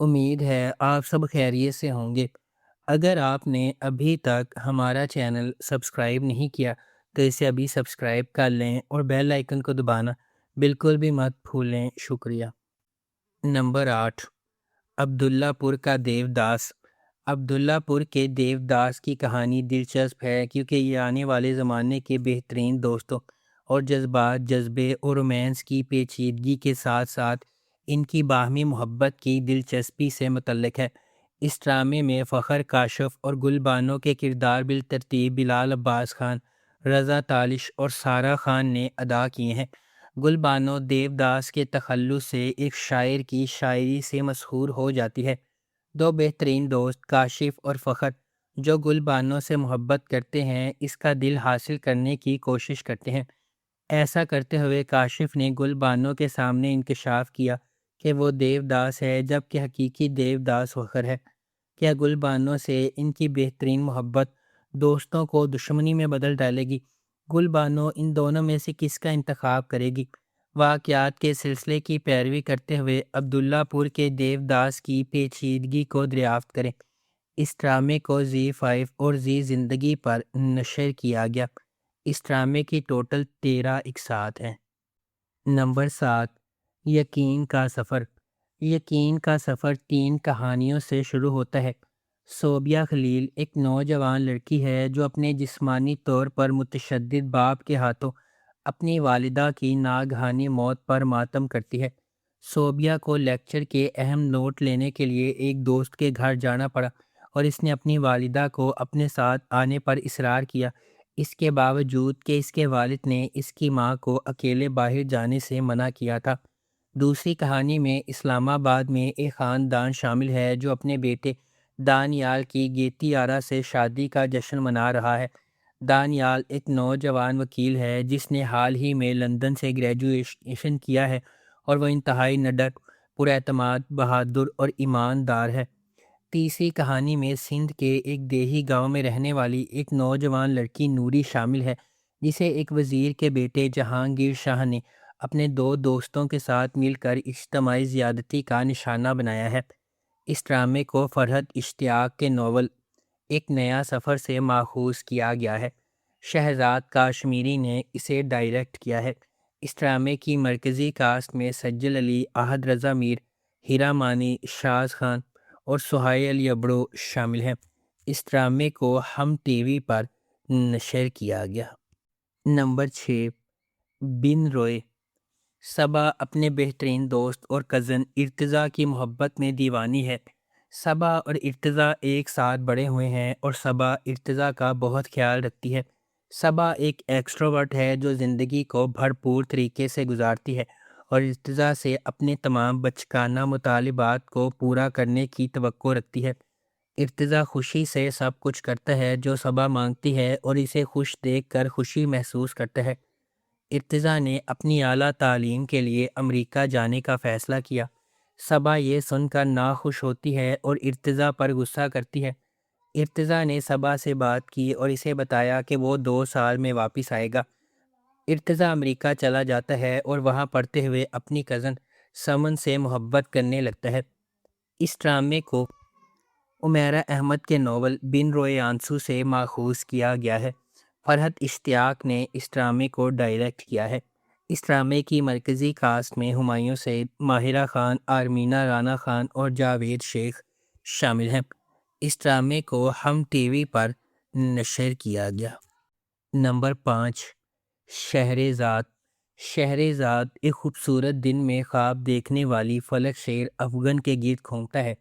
امید ہے آپ سب خیریت سے ہوں گے۔ اگر آپ نے ابھی تک ہمارا چینل سبسکرائب نہیں کیا تو اسے ابھی سبسکرائب کر لیں اور بیل آئیکن کو دبانا بالکل بھی مت بھولیں۔ شکریہ۔ نمبر 8، عبداللہ پور کا دیوداس۔ عبداللہ پور کے دیوداس کی کہانی دلچسپ ہے کیونکہ یہ آنے والے زمانے کے بہترین دوستوں اور جذبات، جذبے اور رومانس کی پیچیدگی کے ساتھ ساتھ ان کی باہمی محبت کی دلچسپی سے متعلق ہے۔ اس ڈرامے میں فخر کاشف اور گل بانو کے کردار بالترتیب بلال عباس خان، رضا تالش اور سارہ خان نے ادا کیے ہیں۔ گل بانو دیوداس کے تخلص سے ایک شاعر کی شاعری سے مسحور ہو جاتی ہے۔ دو بہترین دوست کاشف اور فخر جو گل بانو سے محبت کرتے ہیں، اس کا دل حاصل کرنے کی کوشش کرتے ہیں۔ ایسا کرتے ہوئے کاشف نے گل بانو کے سامنے انکشاف کیا کہ وہ دیوداس ہے جبکہ حقیقی دیوداس فخر ہے۔ کیا گل بانو سے ان کی بہترین محبت دوستوں کو دشمنی میں بدل ڈالے گی؟ گل بانو ان دونوں میں سے کس کا انتخاب کرے گی؟ واقعات کے سلسلے کی پیروی کرتے ہوئے عبداللہ پور کے دیوداس کی پیچیدگی کو دریافت کریں۔ اس ڈرامے کو زی5 اور زی زندگی پر نشر کیا گیا۔ اس ڈرامے کی ٹوٹل 13 اقساط ہیں۔ نمبر 7، یقین کا سفر۔ یقین کا سفر 3 کہانیوں سے شروع ہوتا ہے۔ صوبیہ خلیل ایک نوجوان لڑکی ہے جو اپنے جسمانی طور پر متشدد باپ کے ہاتھوں اپنی والدہ کی ناگہانی موت پر ماتم کرتی ہے۔ صوبیہ کو لیکچر کے اہم نوٹ لینے کے لیے ایک دوست کے گھر جانا پڑا اور اس نے اپنی والدہ کو اپنے ساتھ آنے پر اصرار کیا، اس کے باوجود کہ اس کے والد نے اس کی ماں کو اکیلے باہر جانے سے منع کیا تھا۔ دوسری کہانی میں اسلام آباد میں ایک خاندان شامل ہے جو اپنے بیٹے دانیال کی گیتی آرا سے شادی کا جشن منا رہا ہے۔ دانیال ایک نوجوان وکیل ہے جس نے حال ہی میں لندن سے گریجویشن کیا ہے اور وہ انتہائی نڈر، پر اعتماد، بہادر اور ایماندار ہے۔ تیسری کہانی میں سندھ کے ایک دیہی گاؤں میں رہنے والی ایک نوجوان لڑکی نوری شامل ہے جسے ایک وزیر کے بیٹے جہانگیر شاہ نے اپنے 2 دوستوں کے ساتھ مل کر اجتماعی زیادتی کا نشانہ بنایا ہے۔ اس ڈرامے کو فرحت اشتیاق کے ناول ایک نیا سفر سے ماخوذ کیا گیا ہے۔ شہزاد کاشمیری نے اسے ڈائریکٹ کیا ہے۔ اس ڈرامے کی مرکزی کاسٹ میں سجل علی، احد رضا میر، ہیرا مانی، شاز خان اور سہیل یبڑو شامل ہیں۔ اس ڈرامے کو ہم ٹی وی پر نشر کیا گیا۔ نمبر 6، بن روئے۔ صبا اپنے بہترین دوست اور کزن ارتضیٰ کی محبت میں دیوانی ہے۔ صبا اور ارتضیٰ ایک ساتھ بڑے ہوئے ہیں اور صبا ارتضیٰ کا بہت خیال رکھتی ہے۔ صبا ایک ایکسٹروورٹ ہے جو زندگی کو بھرپور طریقے سے گزارتی ہے اور ارتضیٰ سے اپنے تمام بچگانہ مطالبات کو پورا کرنے کی توقع رکھتی ہے۔ ارتضیٰ خوشی سے سب کچھ کرتا ہے جو صبا مانگتی ہے اور اسے خوش دیکھ کر خوشی محسوس کرتا ہے۔ ارتضیٰ نے اپنی اعلیٰ تعلیم کے لیے امریکہ جانے کا فیصلہ کیا۔ صبا یہ سن کر ناخوش ہوتی ہے اور ارتضیٰ پر غصہ کرتی ہے۔ ارتضیٰ نے صبا سے بات کی اور اسے بتایا کہ وہ 2 سال میں واپس آئے گا۔ ارتضیٰ امریکہ چلا جاتا ہے اور وہاں پڑھتے ہوئے اپنی کزن سمن سے محبت کرنے لگتا ہے۔ اس ڈرامے کو عمیرہ احمد کے ناول بن روئے آنسو سے ماخوذ کیا گیا ہے۔ فرحت اشتیاق نے اس ڈرامے کو ڈائریکٹ کیا ہے۔ اس ڈرامے کی مرکزی کاسٹ میں ہمایوں سعید، ماہرہ خان، آرمینہ رانا خان اور جاوید شیخ شامل ہیں۔ اس ڈرامے کو ہم ٹی وی پر نشر کیا گیا۔ نمبر 5، شہرزاد۔ شہرزاد ایک خوبصورت دن میں خواب دیکھنے والی فلک شیر افغن کے گرد گھومتا ہے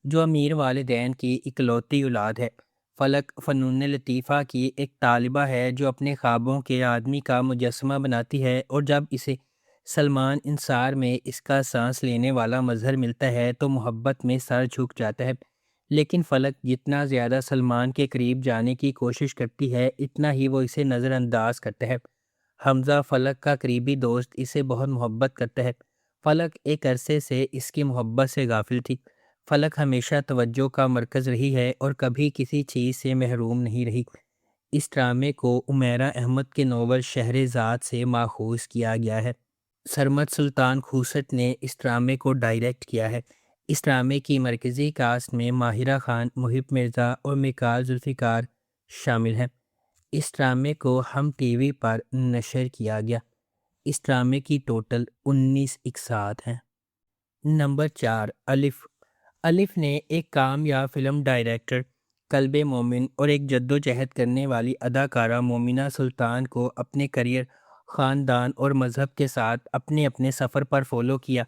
جو امیر والدین کی اکلوتی اولاد ہے۔ فلک فنون لطیفہ کی ایک طالبہ ہے جو اپنے خوابوں کے آدمی کا مجسمہ بناتی ہے اور جب اسے سلمان انصار میں اس کا سانس لینے والا مظہر ملتا ہے تو محبت میں سر جھک جاتا ہے۔ لیکن فلک جتنا زیادہ سلمان کے قریب جانے کی کوشش کرتی ہے اتنا ہی وہ اسے نظر انداز کرتا ہے۔ حمزہ فلک کا قریبی دوست اسے بہت محبت کرتا ہے۔ فلک ایک عرصے سے اس کی محبت سے غافل تھی۔ فلک ہمیشہ توجہ کا مرکز رہی ہے اور کبھی کسی چیز سے محروم نہیں رہی۔ اس ڈرامے کو عمیرہ احمد کے ناول شہرزاد سے ماخوذ کیا گیا ہے۔ سرمد سلطان کھوسٹ نے اس ڈرامے کو ڈائریکٹ کیا ہے۔ اس ڈرامے کی مرکزی کاسٹ میں ماہرہ خان، محب مرزا اور میکال ذوالفقار شامل ہیں۔ اس ڈرامے کو ہم ٹی وی پر نشر کیا گیا۔ اس ڈرامے کی ٹوٹل 19 اقساط ہیں۔ نمبر 4، الف۔ الف نے ایک کامیاب فلم ڈائریکٹر، قلب مومن اور ایک جدوجہد کرنے والی اداکارہ مومنہ سلطان کو اپنے کریئر، خاندان اور مذہب کے ساتھ اپنے اپنے سفر پر فالو کیا۔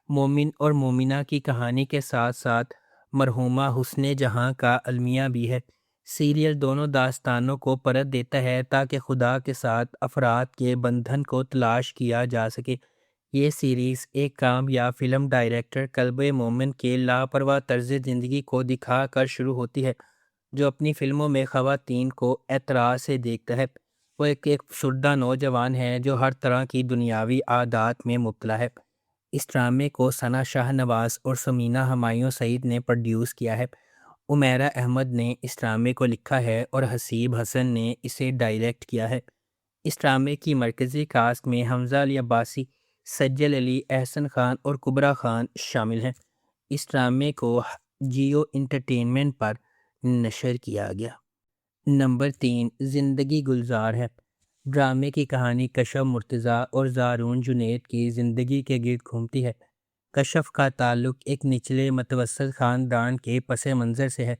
مومن اور مومنہ کی کہانی کے ساتھ ساتھ مرحومہ حسن جہاں کا المیہ بھی ہے۔ سیریل دونوں داستانوں کو پرت دیتا ہے تاکہ خدا کے ساتھ افراد کے بندھن کو تلاش کیا جا سکے۔ یہ سیریز ایک کامیاب فلم ڈائریکٹر قلب مومن کے لاپرواہ طرز زندگی کو دکھا کر شروع ہوتی ہے، جو اپنی فلموں میں خواتین کو اعتراض سے دیکھتا ہے۔ وہ ایک فسردہ نوجوان ہے جو ہر طرح کی دنیاوی عادات میں مبتلا ہے۔ اس ڈرامے کو ثنا شاہ نواز اور ثمینہ ہمایوں سعید نے پروڈیوس کیا ہے۔ عمیرہ احمد نے اس ڈرامے کو لکھا ہے اور حسیب حسن نے اسے ڈائریکٹ کیا ہے۔ اس ڈرامے کی مرکزی کاسٹ میں حمزہ علی عباسی، سجل علی، احسن خان اور کبریٰ خان شامل ہیں۔ اس ڈرامے کو جیو انٹرٹینمنٹ پر نشر کیا گیا۔ نمبر 3، زندگی گلزار ہے۔ ڈرامے کی کہانی کشف مرتضیٰ اور زارون جنید کی زندگی کے گرد گھومتی ہے۔ کشف کا تعلق ایک نچلے متوسط خاندان کے پس منظر سے ہے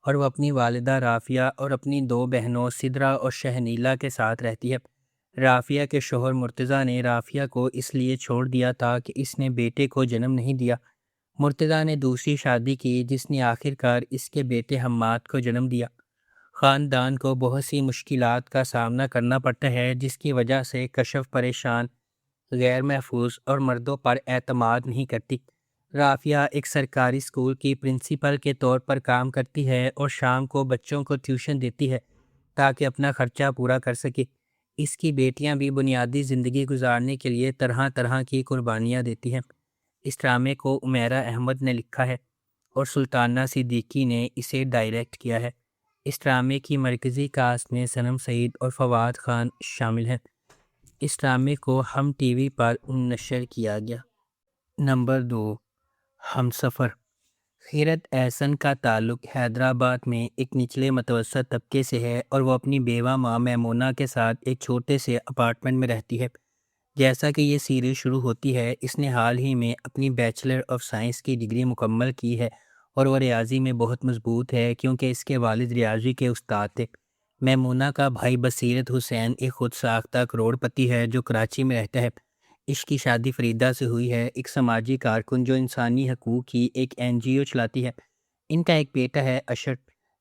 اور وہ اپنی والدہ رافعہ اور اپنی 2 بہنوں سدرہ اور شہنیلہ کے ساتھ رہتی ہے۔ رافعہ کے شوہر مرتضیٰ نے رافعہ کو اس لیے چھوڑ دیا تھا کہ اس نے بیٹے کو جنم نہیں دیا۔ مرتضیٰ نے دوسری شادی کی جس نے آخر کار اس کے بیٹے حماد کو جنم دیا۔ خاندان کو بہت سی مشکلات کا سامنا کرنا پڑتا ہے جس کی وجہ سے کشف پریشان، غیر محفوظ اور مردوں پر اعتماد نہیں کرتی۔ رافعہ ایک سرکاری اسکول کی پرنسپل کے طور پر کام کرتی ہے اور شام کو بچوں کو ٹیوشن دیتی ہے تاکہ اپنا خرچہ پورا کر سکے۔ اس کی بیٹیاں بھی بنیادی زندگی گزارنے کے لیے طرح طرح کی قربانیاں دیتی ہیں۔ اس ڈرامے کو عمیرہ احمد نے لکھا ہے اور سلطانہ صدیقی نے اسے ڈائریکٹ کیا ہے۔ اس ڈرامے کی مرکزی کاسٹ میں صنم سعید اور فواد خان شامل ہیں۔ اس ڈرامے کو ہم ٹی وی پر نشر کیا گیا۔ نمبر 2، ہم سفر۔ خیرت احسن کا تعلق حیدرآباد میں ایک نچلے متوسط طبقے سے ہے اور وہ اپنی بیوہ ماں میمونہ کے ساتھ ایک چھوٹے سے اپارٹمنٹ میں رہتی ہے۔ جیسا کہ یہ سیریز شروع ہوتی ہے، اس نے حال ہی میں اپنی بیچلر آف سائنس کی ڈگری مکمل کی ہے اور وہ ریاضی میں بہت مضبوط ہے کیونکہ اس کے والد ریاضی کے استاد تھے۔ میمونہ کا بھائی بصیرت حسین ایک خود ساختہ کروڑ پتی ہے جو کراچی میں رہتا ہے۔ اس کی شادی فریدہ سے ہوئی ہے، ایک سماجی کارکن جو انسانی حقوق کی ایک NGO چلاتی ہے۔ ان کا ایک بیٹا ہے اشر،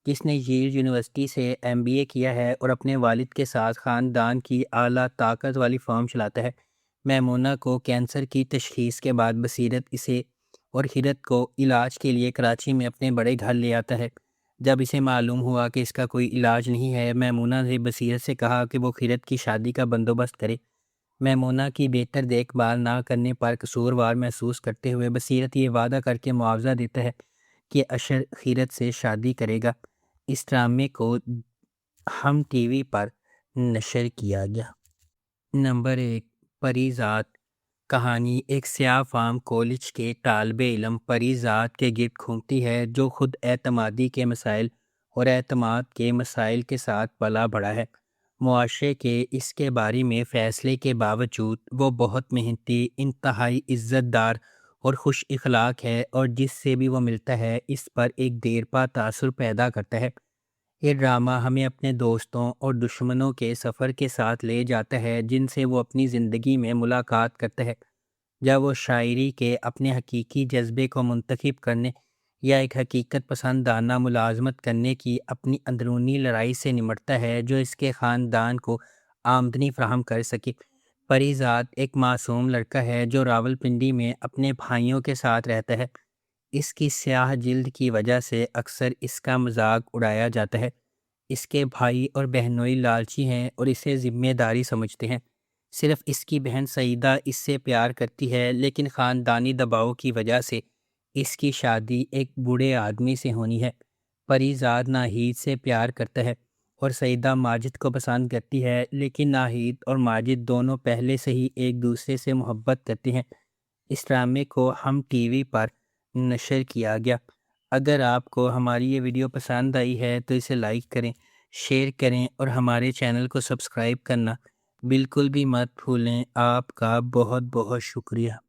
جس نے ییل یونیورسٹی سے MBA کیا ہے اور اپنے والد کے ساتھ خاندان کی اعلیٰ طاقت والی فرم چلاتا ہے۔ میمونہ کو کینسر کی تشخیص کے بعد بصیرت اسے اور خیرت کو علاج کے لیے کراچی میں اپنے بڑے گھر لے آتا ہے۔ جب اسے معلوم ہوا کہ اس کا کوئی علاج نہیں ہے، میمونہ نے بصیرت سے کہا کہ وہ خیرت کی شادی کا بندوبست کرے۔ میمونہ کی بہتر دیکھ بھال نہ کرنے پر قصوروار محسوس کرتے ہوئے بصیرت یہ وعدہ کر کے معاوضہ دیتا ہے کہ اشر خیرت سے شادی کرے گا۔ اس ڈرامے کو ہم ٹی وی پر نشر کیا گیا۔ نمبر 1، پری ذات۔ کہانی ایک سیاہ فام کالج کے طالب علم پری ذات کے گرد گھومتی ہے جو خود اعتمادی کے مسائل اور اعتماد کے مسائل کے ساتھ پلا بڑھا ہے۔ معاشرے کے اس کے بارے میں فیصلے کے باوجود وہ بہت محنتی، انتہائی عزت دار اور خوش اخلاق ہے اور جس سے بھی وہ ملتا ہے اس پر ایک دیرپا تاثر پیدا کرتا ہے۔ یہ ڈرامہ ہمیں اپنے دوستوں اور دشمنوں کے سفر کے ساتھ لے جاتا ہے جن سے وہ اپنی زندگی میں ملاقات کرتا ہے۔ جب وہ شاعری کے اپنے حقیقی جذبے کو منتخب کرنے یا ایک حقیقت پسندانہ ملازمت کرنے کی اپنی اندرونی لڑائی سے نمٹتا ہے جو اس کے خاندان کو آمدنی فراہم کر سکے۔ پری ذات ایک معصوم لڑکا ہے جو راولپنڈی میں اپنے بھائیوں کے ساتھ رہتا ہے۔ اس کی سیاہ جلد کی وجہ سے اکثر اس کا مذاق اڑایا جاتا ہے۔ اس کے بھائی اور بہنوئی لالچی ہیں اور اسے ذمہ داری سمجھتے ہیں۔ صرف اس کی بہن سعیدہ اس سے پیار کرتی ہے لیکن خاندانی دباؤ کی وجہ سے اس کی شادی ایک بوڑھے آدمی سے ہونی ہے۔ پری ذات ناہید سے پیار کرتا ہے اور سعیدہ ماجد کو پسند کرتی ہے، لیکن ناہید اور ماجد دونوں پہلے سے ہی ایک دوسرے سے محبت کرتے ہیں۔ اس ڈرامے کو ہم ٹی وی پر نشر کیا گیا۔ اگر آپ کو ہماری یہ ویڈیو پسند آئی ہے تو اسے لائک کریں، شیئر کریں اور ہمارے چینل کو سبسکرائب کرنا بالکل بھی مت بھولیں۔ آپ کا بہت بہت شکریہ۔